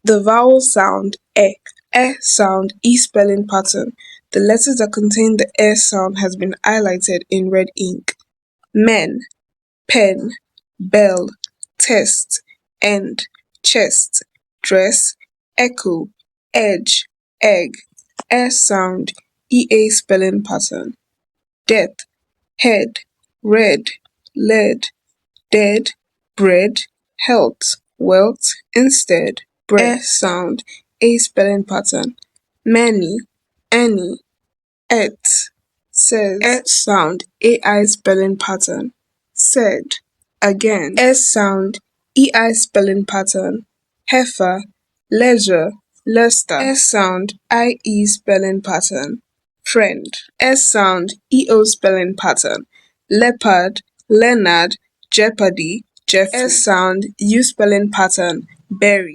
The vowel sound sound, E spelling pattern. The letters that contain the sound has been highlighted in red ink. Men, pen, bell, test, end, chest, dress, echo, edge, egg, sound, EA spelling pattern. Death, head, red, lead, dead, bread, health, wealth, instead, bread, sound, A spelling pattern. Many, any, et, says, sound, AI spelling pattern. Said, again, sound, EI spelling pattern. Heifer, leisure, Leicester, sound, IE spelling pattern. Friend, sound, EO spelling pattern. Leopard, Leonard, Jeopardy, Jeffrey, sound, U spelling pattern. Berry.